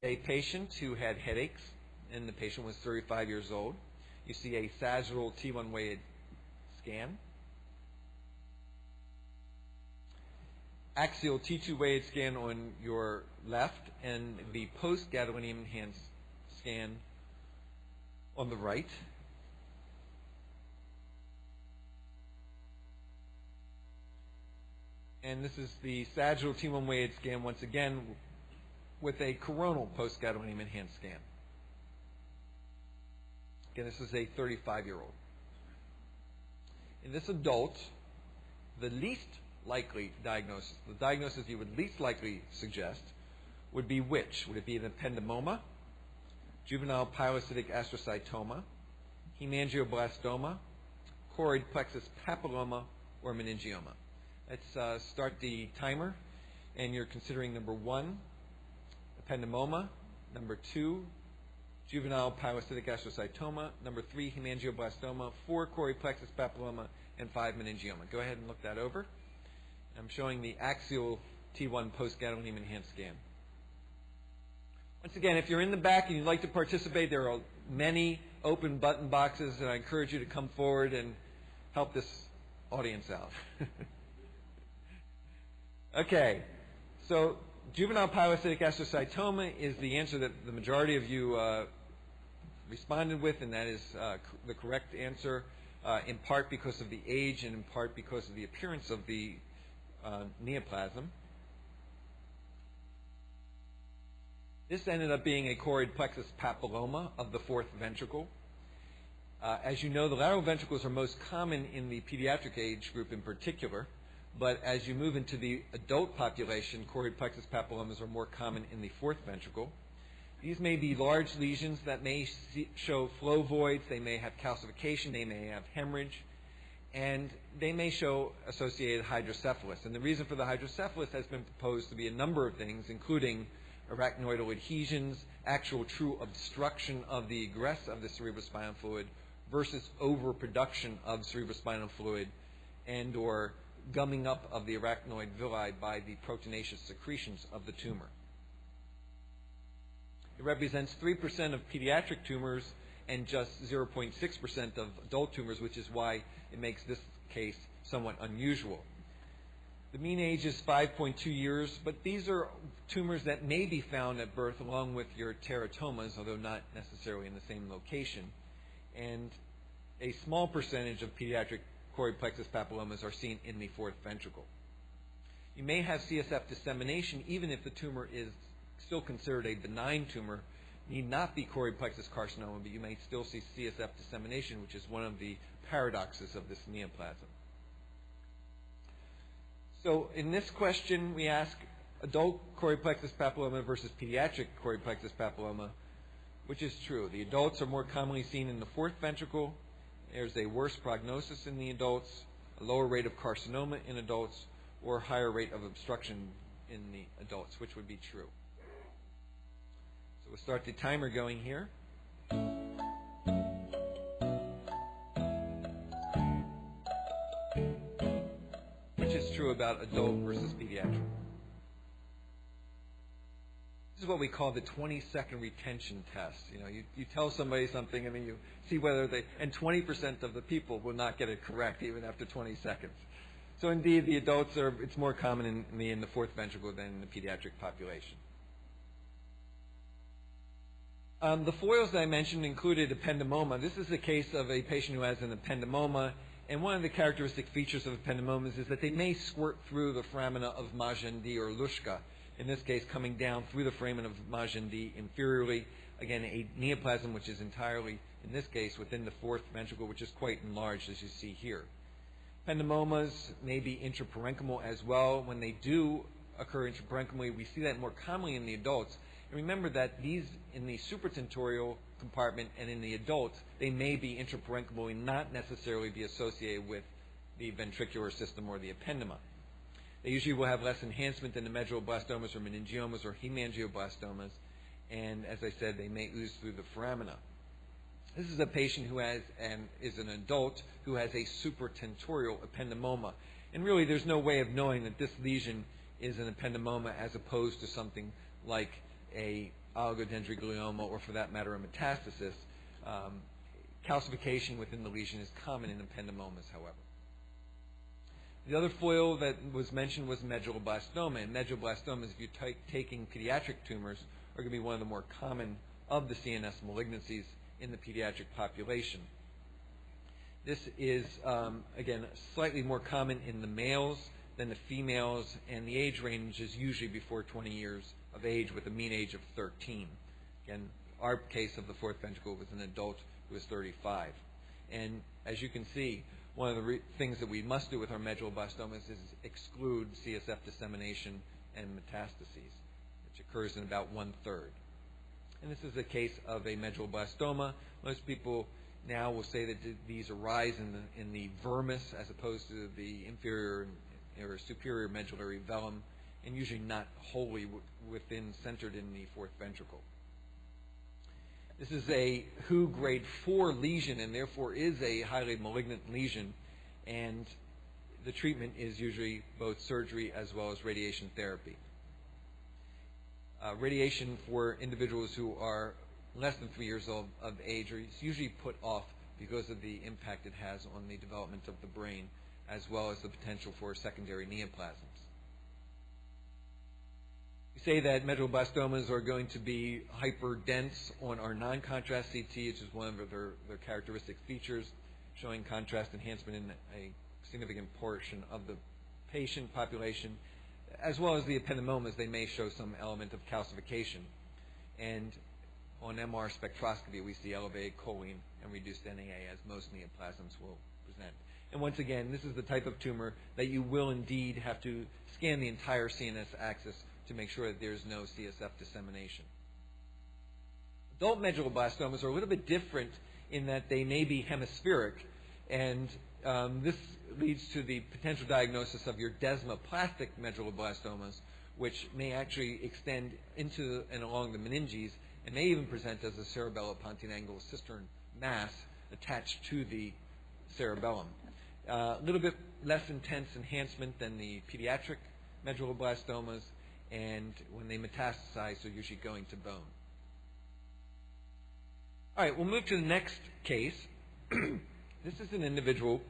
A patient who had headaches, and the patient was 35 years old. You see a sagittal T1 weighted scan. Axial T2 weighted scan on your left, and the post-gadolinium enhanced scan on the right. And this is the sagittal T1 weighted scan once again with a coronal post-gadolinium enhanced scan. Again, this is a 35-year-old. In this adult, the least likely diagnosis, the diagnosis you would least likely suggest, would be which? Would it be an ependymoma, juvenile pilocytic astrocytoma, hemangioblastoma, choroid plexus papilloma, or meningioma? Let's start the timer, and you're considering number 1, ependymoma, number 2, juvenile pilocytic astrocytoma, number 3, hemangioblastoma, 4, choroid plexus papilloma, and 5, meningioma. Go ahead and look that over. I'm showing the axial T1 post-gadolinium enhanced scan. Once again, if you're in the back and you'd like to participate, there are many open button boxes, and I encourage you to come forward and help this audience out. Okay, so juvenile pilocytic astrocytoma is the answer that the majority of you responded with, and that is the correct answer, in part because of the age and in part because of the appearance of the neoplasm. This ended up being a choroid plexus papilloma of the fourth ventricle. As you know, the lateral ventricles are most common in the pediatric age group in particular, but as you move into the adult population, choroid plexus papillomas are more common in the fourth ventricle. These may be large lesions that may show flow voids, they may have calcification, they may have hemorrhage, and they may show associated hydrocephalus. And the reason for the hydrocephalus has been proposed to be a number of things, including arachnoidal adhesions, actual true obstruction of the egress of the cerebrospinal fluid versus overproduction of cerebrospinal fluid and or gumming up of the arachnoid villi by the proteinaceous secretions of the tumor. It represents 3% of pediatric tumors and just 0.6% of adult tumors, which is why it makes this case somewhat unusual. The mean age is 5.2 years, but these are tumors that may be found at birth along with your teratomas, although not necessarily in the same location. And a small percentage of pediatric choroid plexus papillomas are seen in the fourth ventricle. You may have CSF dissemination even if the tumor is still considered a benign tumor, need not be choroid plexus carcinoma, but you may still see CSF dissemination, which is one of the paradoxes of this neoplasm. So in this question, we ask adult choroid plexus papilloma versus pediatric choroid plexus papilloma, which is true. The adults are more commonly seen in the fourth ventricle. There's a worse prognosis in the adults, a lower rate of carcinoma in adults, or a higher rate of obstruction in the adults, which would be true. So we'll start the timer going here. Which is true about adult versus pediatric. This is what we call the 20-second retention test. You know, you tell somebody something and then you see whether they, and 20% of the people will not get it correct even after 20 seconds. So indeed, the adults are, it's more common in the fourth ventricle than in the pediatric population. The foils that I mentioned included ependymoma. This is the case of a patient who has an ependymoma, and one of the characteristic features of ependymomas is that they may squirt through the foramina of Magendie or Luschka, in this case coming down through the foramen of Magendie inferiorly. Again, a neoplasm which is entirely, in this case, within the fourth ventricle, which is quite enlarged, as you see here. Ependymomas may be intraparenchymal as well. When they do occur intraparenchymally, we see that more commonly in the adults. And remember that these, in the supratentorial compartment and in the adults, they may be intraparenchymal and not necessarily be associated with the ventricular system or the ependyma. They usually will have less enhancement than the medulloblastomas or meningiomas or hemangioblastomas, and as I said, they may ooze through the foramina. This is a patient who has is an adult who has a supratentorial ependymoma, and really there's no way of knowing that this lesion is an ependymoma as opposed to something like a oligodendroglioma, or for that matter, a metastasis. Calcification within the lesion is common in ependymomas, however. The other foil that was mentioned was medulloblastoma, and medulloblastomas, if you're taking pediatric tumors, are going to be one of the more common of the CNS malignancies in the pediatric population. This is, again, slightly more common in the males than the females, and the age range is usually before 20 years of age with a mean age of 13. Again, our case of the fourth ventricle was an adult who was 35. And as you can see, one of the things that we must do with our medulloblastomas is exclude CSF dissemination and metastases, which occurs in about 1/3. And this is a case of a medulloblastoma. Most people now will say that these arise in the vermis as opposed to the inferior or superior medullary velum, and usually not wholly centered in the fourth ventricle. This is a WHO grade 4 lesion, and therefore is a highly malignant lesion, and the treatment is usually both surgery as well as radiation therapy. Radiation for individuals who are less than 3 years of age is usually put off because of the impact it has on the development of the brain, as well as the potential for secondary neoplasms. We say that medulloblastomas are going to be hyperdense on our non-contrast CT, which is one of their characteristic features, showing contrast enhancement in a significant portion of the patient population, as well as the ependymomas. They may show some element of calcification. And on MR spectroscopy, we see elevated choline and reduced NAA, as most neoplasms will present. And once again, this is the type of tumor that you will indeed have to scan the entire CNS axis to make sure that there's no CSF dissemination. Adult medulloblastomas are a little bit different in that they may be hemispheric, and this leads to the potential diagnosis of your desmoplastic medulloblastomas, which may actually extend into and along the meninges, and may even present as a cerebellopontine angular cistern mass attached to the cerebellum. A little bit less intense enhancement than the pediatric medulloblastomas, and when they metastasize, they're usually going to bone. All right, we'll move to the next case. This is an individual